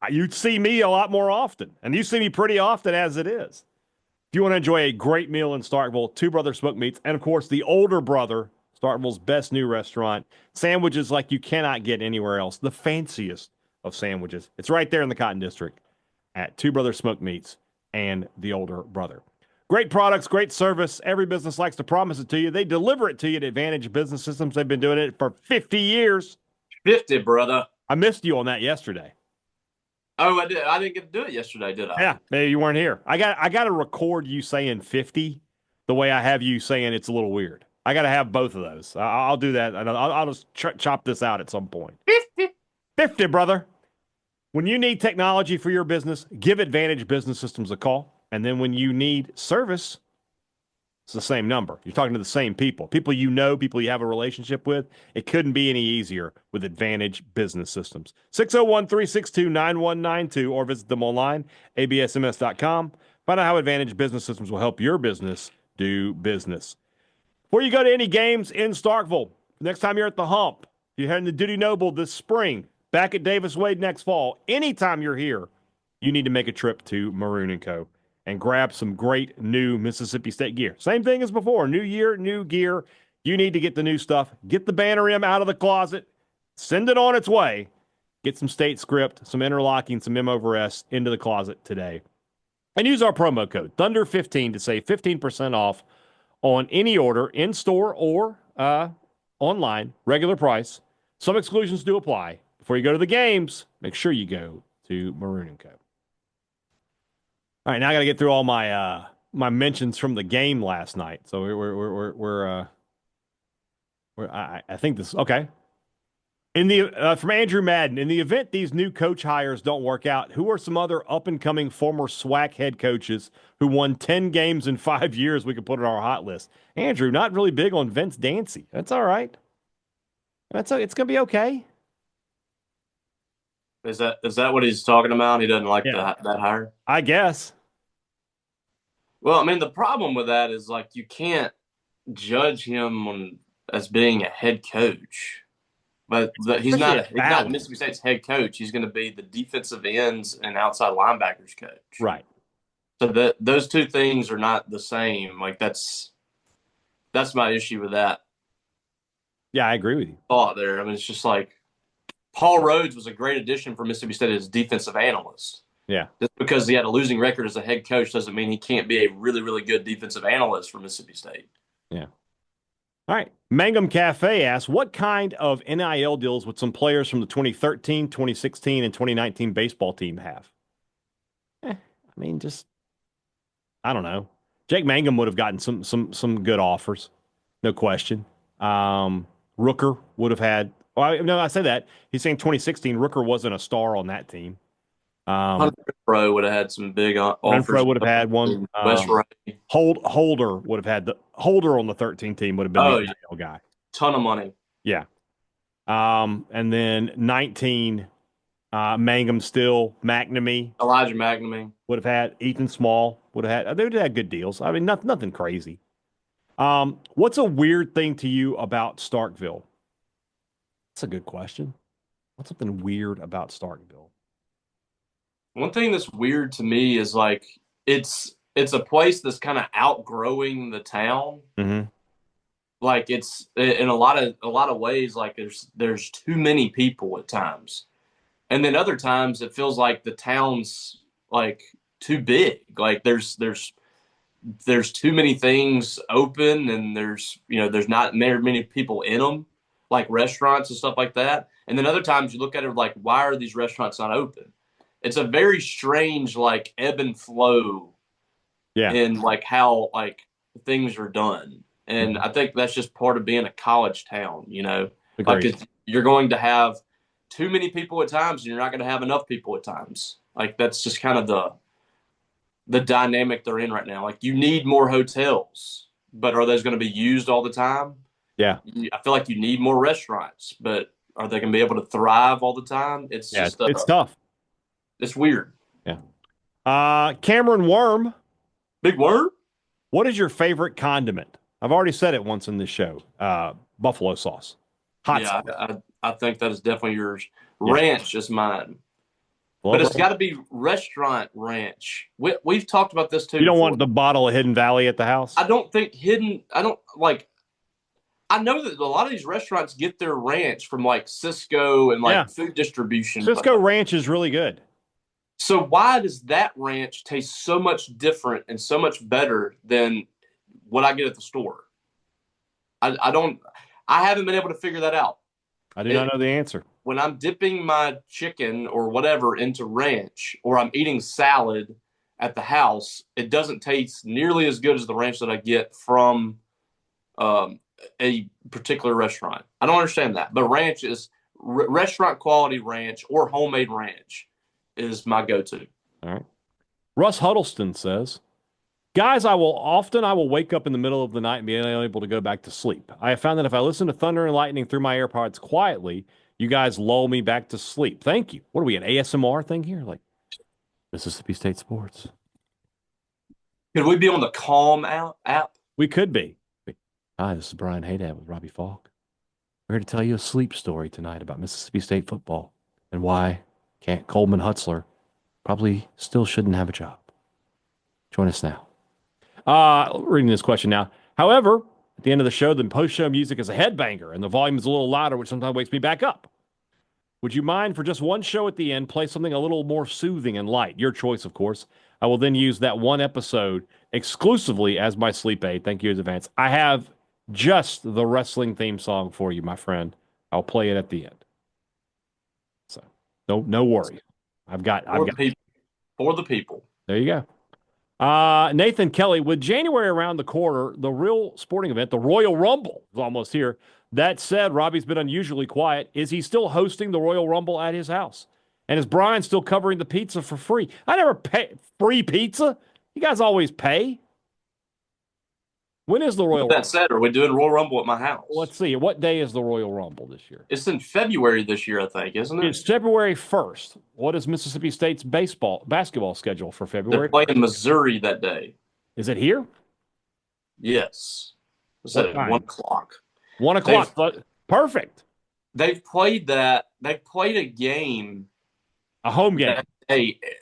You'd see me a lot more often, and you see me pretty often as it is. If you want to enjoy a great meal in Starkville, Two Brothers Smoked Meats, and of course, the older brother, Starkville's best new restaurant, sandwiches like you cannot get anywhere else. The fanciest of sandwiches. It's right there in the Cotton District at Two Brothers Smoked Meats and the older brother. Great products, great service. Every business likes to promise it to you. They deliver it to you at Advantage Business Systems. They've been doing it for 50 years. 50, brother. I missed you on that yesterday. Oh, I did. I didn't get to do it yesterday, did I? Yeah, maybe you weren't here. I got to record you saying 50 the way I have you saying it's a little weird. I got to have both of those. I'll do that. I'll just chop this out at some point. 50. 50, brother. When you need technology for your business, give Advantage Business Systems a call. And then when you need service, it's the same number. You're talking to the same people. People you know, people you have a relationship with. It couldn't be any easier with Advantage Business Systems. 601-362-9192 or visit them online, absms.com. Find out how Advantage Business Systems will help your business do business. Before you go to any games in Starkville, next time you're at the Hump, if you're heading to Duty Noble this spring, back at Davis Wade next fall, anytime you're here, you need to make a trip to Maroon & Co. and grab some great new Mississippi State gear. Same thing as before. New year, new gear. You need to get the new stuff. Get the banner M out of the closet. Send it on its way. Get some state script, some interlocking, some M over S into the closet today. And use our promo code, Thunder15, to save 15% off on any order in-store or online, regular price. Some exclusions do apply. Before you go to the games, make sure you go to Maroon & Co. All right, now I got to get through all my my mentions from the game last night. So I think this okay. In the from Andrew Madden, in the event these new coach hires don't work out, who are some other up and coming former SWAC head coaches who won 10 games in 5 years we could put on our hot list? Andrew, not really big on Vince Dancy. That's all right. It's gonna be okay. Is that what he's talking about? He doesn't like that hire? I guess. Well, I mean, the problem with that is you can't judge him as being a head coach. But he's not Mississippi State's head coach. He's going to be the defensive ends and outside linebackers coach. Right. So those two things are not the same. That's my issue with that. Yeah, I agree with you. Thought there. I mean, it's just Paul Rhodes was a great addition for Mississippi State as defensive analyst. Yeah. Just because he had a losing record as a head coach doesn't mean he can't be a really, really good defensive analyst for Mississippi State. Yeah. All right. Mangum Cafe asks, what kind of NIL deals would some players from the 2013, 2016, and 2019 baseball team have? I mean, just, I don't know. Jake Mangum would have gotten some good offers, no question. Rooker would have had. Well, no, I say that. He's saying 2016. Rooker wasn't a star on that team. Pro would have had some big offers. Renfro would have had one. West Ray. Holder would have had the Holder on the 13 team would have been the NIL guy. Ton of money. Yeah. And then 19, Mangum still, McNamee. Elijah McNamee. Would have had Ethan Small. Would have had. They would have had good deals. I mean, nothing crazy. What's a weird thing to you about Starkville? That's a good question. What's something weird about Starkville? One thing that's weird to me is like it's a place that's kind of outgrowing the town. Mm-hmm. Like it's in a lot of ways, like there's too many people at times, and then other times it feels like the town's like too big. Like there's too many things open, and there's not very many people in them, like restaurants and stuff like that. And then other times you look at it like, why are these restaurants not open? It's a very strange like ebb and flow, in like how like things are done. And I think that's just part of being a college town, Like you're going to have too many people at times, and you're not going to have enough people at times. Like that's just kind of the dynamic they're in right now. Like you need more hotels, but are those going to be used all the time? Yeah. I feel like you need more restaurants, but are they going to be able to thrive all the time? It's tough. It's weird. Yeah. Cameron Worm. Big Worm? What is your favorite condiment? I've already said it once in this show. Buffalo sauce. Hot sauce. I think that is definitely yours. Ranch is mine. Well, but it's got to be restaurant ranch. We've talked about this too. You don't want the bottle of Hidden Valley at the house? I know that a lot of these restaurants get their ranch from like Cisco and like food distribution. Cisco ranch is really good. So why does that ranch taste so much different and so much better than what I get at the store? I haven't been able to figure that out. I do not know the answer. When I'm dipping my chicken or whatever into ranch, or I'm eating salad at the house, it doesn't taste nearly as good as the ranch that I get from a particular restaurant. I don't understand that. But ranch is restaurant quality ranch or homemade ranch is my go-to. All right. Russ Huddleston says, guys, I will wake up in the middle of the night and be unable to go back to sleep. I have found that if I listen to thunder and lightning through my AirPods quietly, you guys lull me back to sleep. Thank you. What are we, an ASMR thing here? Like Mississippi State Sports. Could we be on the Calm app? We could be. Hi, this is Brian Hadad with Robbie Faulk. We're here to tell you a sleep story tonight about Mississippi State football and why Coleman Hutzler probably still shouldn't have a job. Join us now. Reading this question now. However, at the end of the show, the post-show music is a headbanger, and the volume is a little louder, which sometimes wakes me back up. Would you mind for just one show at the end, play something a little more soothing and light? Your choice, of course. I will then use that one episode exclusively as my sleep aid. Thank you in advance. I have just the wrestling theme song for you, my friend. I'll play it at the end. So no worry. I've got for the people. There you go. Nathan Kelly, with January around the corner, the real sporting event, the Royal Rumble, is almost here. That said, Robbie's been unusually quiet. Is he still hosting the Royal Rumble at his house? And is Brian still covering the pizza for free? I never pay free pizza. You guys always pay. When is the Royal Rumble? That said, are we doing Royal Rumble at my house? Let's see. What day is the Royal Rumble this year? It's in February this year, I think, isn't it? It's February 1st. What is Mississippi State's basketball schedule for February? They're playing Missouri that day. Is it here? Yes. It's at 1 o'clock. 1 o'clock. Perfect. They've played that. They've played a game. A home game.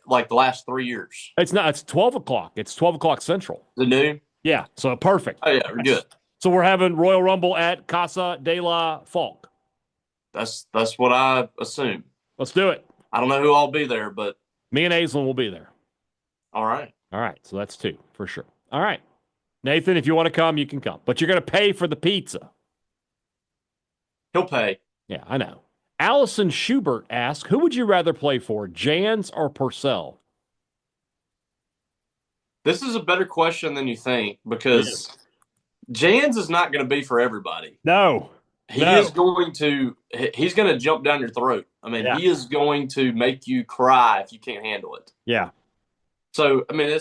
Like the last 3 years. It's not. It's 12 o'clock. It's 12 o'clock Central. The noon? Yeah. So perfect. Oh, yeah. We're good. So we're having Royal Rumble at Casa de la Faulk. That's what I assume. Let's do it. I don't know who I'll be there, but Me and Aislinn will be there. All right. All right. So that's 2 for sure. All right. Nathan, if you want to come, you can come. But you're going to pay for the pizza. He'll pay. Yeah, I know. Allison Schubert asks, who would you rather play for, Jans or Purcell? This is a better question than you think because Jans is not going to be for everybody. No. He's going to jump down your throat. I mean, he is going to make you cry if you can't handle it. Yeah. So, I mean,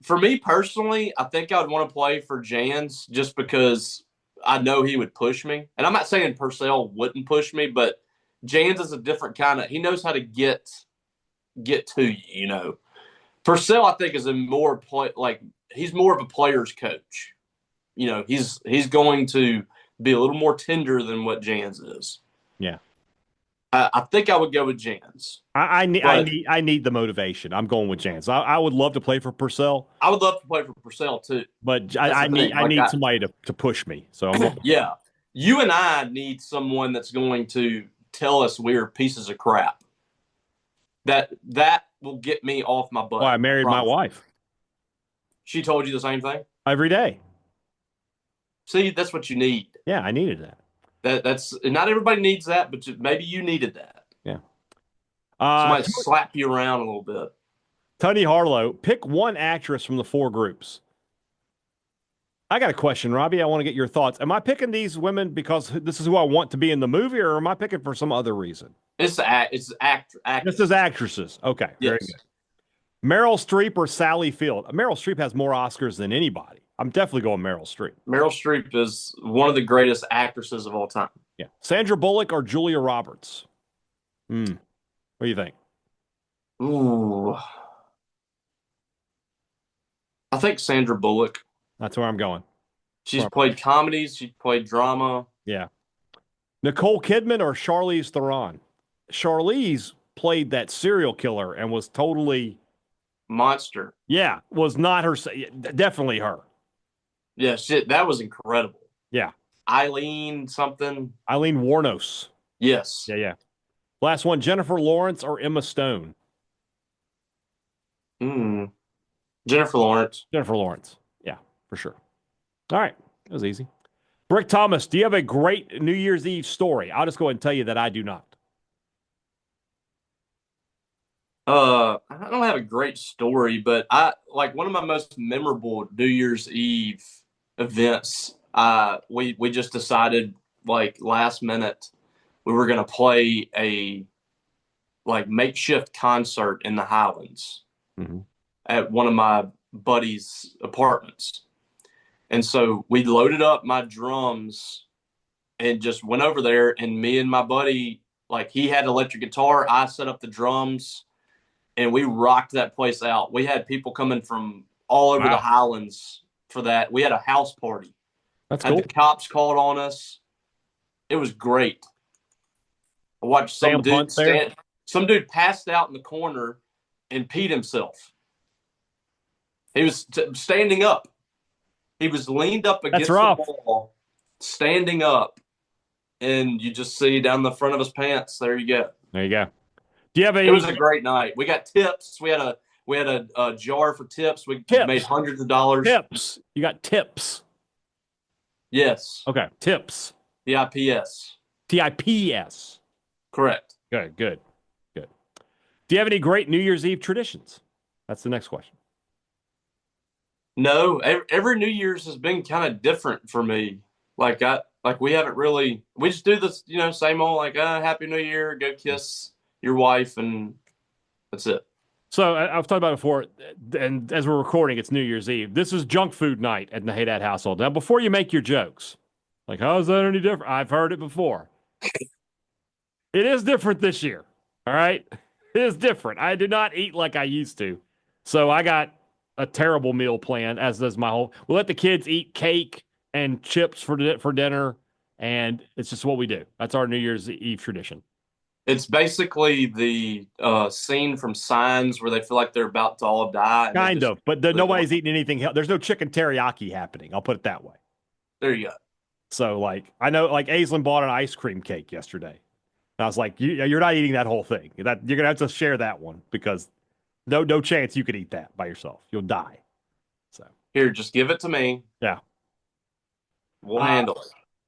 for me personally, I think I would want to play for Jans just because I know he would push me. And I'm not saying Purcell wouldn't push me, but Jans is a different kind of – he knows how to get to you, you know. Purcell, I think, is he's more of a player's coach. You know, he's going to be a little more tender than what Jans is. Yeah. I think I would go with Jans. I need the motivation. I'm going with Jans. I would love to play for Purcell. I would love to play for Purcell too. But I need somebody to push me. So yeah. You and I need someone that's going to tell us we're pieces of crap. That will get me off my butt. Well, I married my wife. She told you the same thing? Every day. See, that's what you need. Yeah, I needed that. That's not everybody needs that, but maybe you needed that. Yeah. Somebody slap you around a little bit. Tony Harlow, pick one actress from the 4 groups. I got a question, Robbie. I want to get your thoughts. Am I picking these women because this is who I want to be in the movie, or am I picking for some other reason? It's actors. This is actresses. Okay, yes. Very good. Meryl Streep or Sally Field? Meryl Streep has more Oscars than anybody. I'm definitely going Meryl Streep. Meryl Streep is one of the greatest actresses of all time. Yeah. Sandra Bullock or Julia Roberts? What do you think? Ooh. I think Sandra Bullock. That's where I'm going. She's played comedies. She's played drama. Yeah. Nicole Kidman or Charlize Theron? Charlize played that serial killer and was totally... monster. Yeah, was not her. Definitely her. Yeah, shit, that was incredible. Yeah. Eileen something. Eileen Wuornos. Yes. Yeah. Last one, Jennifer Lawrence or Emma Stone? Jennifer Lawrence. Jennifer Lawrence. Yeah, for sure. All right. That was easy. Brick Thomas, do you have a great New Year's Eve story? I'll just go ahead and tell you that I do not. I don't have a great story, but one of my most memorable New Year's Eve events. We just decided last minute we were going to play a makeshift concert in the Highlands at one of my buddy's apartments. And so we loaded up my drums and just went over there, and me and my buddy, he had electric guitar, I set up the drums, and we rocked that place out. We had people coming from all over the Highlands for that. We had a house party. That's cool. The cops called on us. It was great. I watched some dude passed out in the corner and peed himself. He was standing up. He was leaned up against the wall, standing up, and you just see down the front of his pants. There you go. There you go. Do you have It was a great night. We got tips. We had a jar for tips. We made hundreds of dollars. Tips. You got tips. Yes. Okay. Tips. TIPS. TIPS. Correct. Good. Do you have any great New Year's Eve traditions? That's the next question. No, every New Year's has been kind of different for me. We haven't really. We just do this, same old Happy New Year, go kiss your wife, and that's it. So I've talked about it before, and as we're recording, it's New Year's Eve. This is junk food night at the Hadad household. Now, before you make your jokes, how is that any different? I've heard it before. It is different this year. All right, it is different. I do not eat like I used to, so I got a terrible meal plan, as does my whole. We'll let the kids eat cake and chips for dinner, and it's just what we do. That's our New Year's Eve tradition. It's basically the scene from Signs where they feel like they're about to all die. Kind of, but nobody's eating anything. There's no chicken teriyaki happening. I'll put it that way. There you go. So, I know, Aislinn bought an ice cream cake yesterday. And I was like, you're not eating that whole thing. You're going to have to share that one because no chance you could eat that by yourself. You'll die. So Here, just give it to me. yeah. We'll handle it.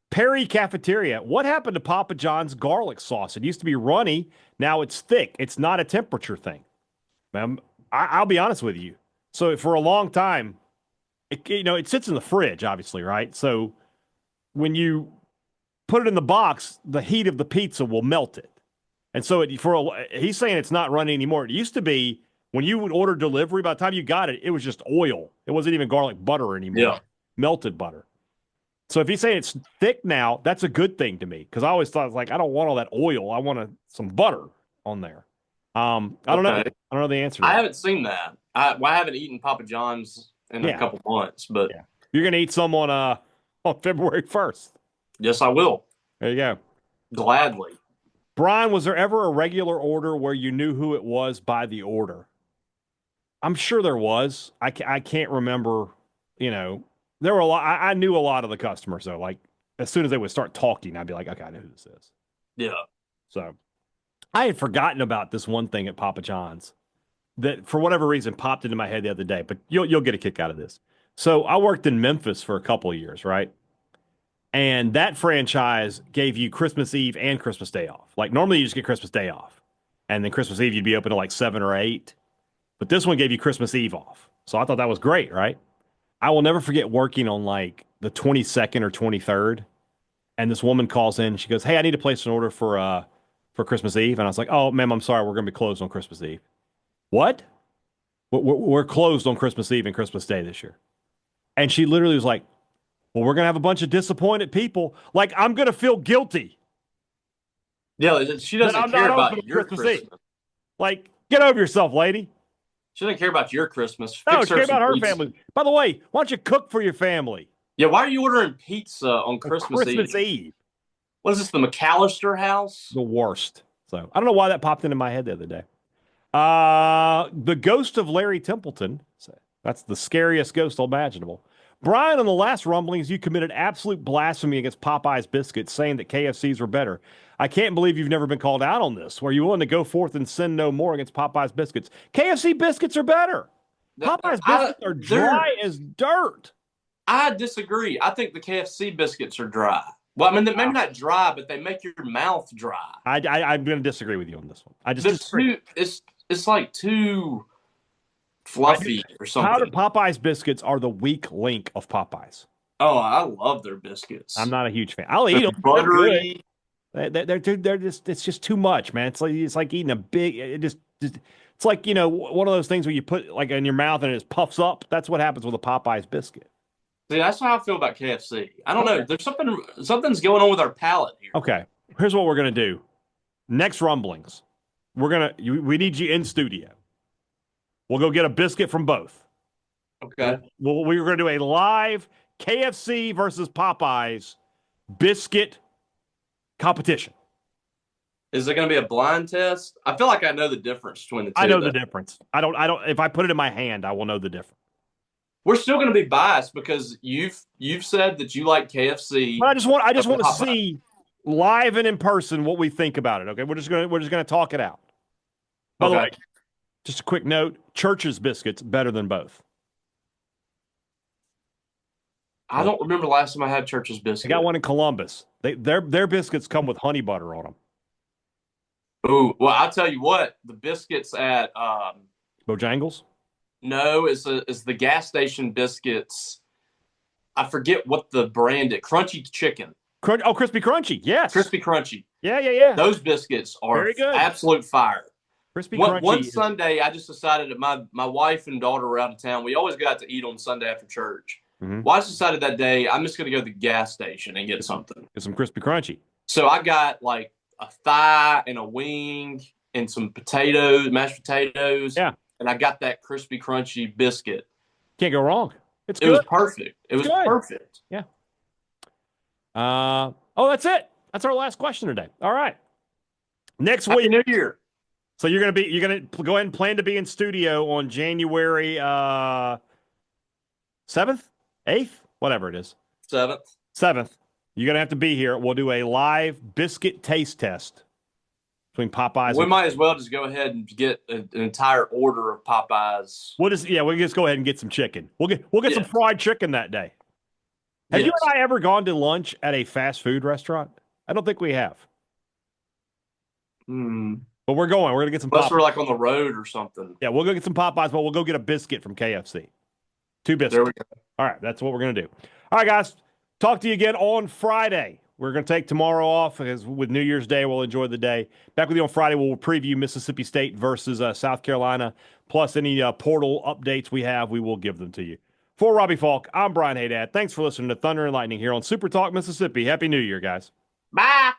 Perry Cafeteria. What happened to Papa John's garlic sauce? It used to be runny. Now it's thick. It's not a temperature thing. I'll be honest with you. So for a long time, it sits in the fridge, obviously, right? So when you put it in the box, the heat of the pizza will melt it. And so he's saying it's not runny anymore. It used to be when you would order delivery, by the time you got it, it was just oil. It wasn't even garlic butter anymore. Yeah. Melted butter. So if he's saying it's thick now, that's a good thing to me because I always thought, like, I don't want all that oil. I want some butter on there. I don't know. I don't know the answer to that. I haven't seen that. I haven't eaten Papa John's in a couple months, but you're going to eat some on February 1st. Yes, I will. There you go. Gladly. Brian, was there ever a regular order where you knew who it was by the order? I'm sure there was. I can't remember, there were a lot. I knew a lot of the customers, though. Like, as soon as they would start talking, I'd be like, okay, I know who this is. Yeah. So I had forgotten about this one thing at Papa John's that, for whatever reason, popped into my head the other day, but you'll get a kick out of this. So I worked in Memphis for a couple of years, right? And that franchise gave you Christmas Eve and Christmas Day off. Like, normally you just get Christmas Day off. And then Christmas Eve, you'd be open to like 7 or 8. But this one gave you Christmas Eve off. So I thought that was great, right? I will never forget working on like the 22nd or 23rd. And this woman calls in. She goes, hey, I need to place an order for Christmas Eve. And I was like, oh, ma'am, I'm sorry. We're going to be closed on Christmas Eve. What? We're closed on Christmas Eve and Christmas Day this year. And she literally was like, well, we're going to have a bunch of disappointed people. Like, I'm going to feel guilty. Yeah, she doesn't care about your Christmas. Like, get over yourself, lady. She doesn't care about your Christmas. No, she cares about her family. By the way, why don't you cook for your family? Yeah, why are you ordering pizza on Christmas Eve? What is this, the McAllister house? The worst. So I don't know why that popped into my head the other day. The ghost of Larry Templeton. That's the scariest ghost imaginable. Brian, on the last Rumblings, you committed absolute blasphemy against Popeye's biscuits, saying that KFC's were better. I can't believe you've never been called out on this. Were you willing to go forth and sin no more against Popeye's biscuits? KFC biscuits are better. Popeye's biscuits are dry as dirt. I disagree. I think the KFC biscuits are dry. Well, I mean, maybe not dry, but they make your mouth dry. I'm going to disagree with you on this one. It's like too fluffy or something. Powdered Popeye's biscuits are the weak link of Popeye's. Oh, I love their biscuits. I'm not a huge fan. I'll eat them. Buttery. They're just, it's just too much, man. It's like eating a big, it's like, one of those things where you put like in your mouth and it just puffs up. That's what happens with a Popeye's biscuit. See, that's how I feel about KFC. I don't know. There's something's going on with our palate here. Okay. Here's what we're going to do. Next Rumblings, we need you in studio. We'll go get a biscuit from both. Okay. We're going to do a live KFC versus Popeyes biscuit competition. Is it going to be a blind test? I feel like I know the difference between the two. I know the difference. I don't. If I put it in my hand, I will know the difference. We're still going to be biased because you've said that you like KFC. But I just want to see live and in person what we think about it. Okay, we're just gonna talk it out. By the way, just a quick note: Church's biscuits better than both. I don't remember last time I had Church's biscuit. I got one in Columbus. Their biscuits come with honey butter on them. Ooh, well, I'll tell you what, the biscuits at Bojangles? No, it's the gas station biscuits. I forget what the brand is. Crunchy chicken. Crispy Crunchy. Yes. Crispy Crunchy. Yeah. Those biscuits are very good. Absolute fire. Crispy Crunchy. One Sunday, I just decided that my wife and daughter were out of town. We always got to eat on Sunday after church. Mm-hmm. Well, I just decided that day I'm just going to go to the gas station and get something. Get some Crispy Crunchy. So I got like a thigh and a wing and some potatoes, mashed potatoes. Yeah. And I got that Crispy Crunchy biscuit. Can't go wrong. It was perfect. It was perfect. Yeah. That's it. That's our last question today. All right. Next week. Happy New Year. So you're gonna go ahead and plan to be in studio on January 7th, 8th, whatever it is. 7th. You're gonna have to be here. We'll do a live biscuit taste test between Popeyes. We might as well just go ahead and get an entire order of Popeyes. We'll just go ahead and get some chicken. We'll get some fried chicken that day. Have you and I ever gone to lunch at a fast food restaurant? I don't think we have. But we're going. We're going to get some Unless Popeyes. we're like on the road or something. Yeah, we'll go get some Popeyes, but we'll go get a biscuit from KFC. 2 biscuits. There we go. All right, that's what we're going to do. All right, guys. Talk to you again on Friday. We're going to take tomorrow off because with New Year's Day, we'll enjoy the day. Back with you on Friday. We'll preview Mississippi State versus South Carolina. Plus, any portal updates we have, we will give them to you. For Robbie Faulk, I'm Brian Hadad. Thanks for listening to Thunder and Lightning here on Super Talk Mississippi. Happy New Year, guys. Bye.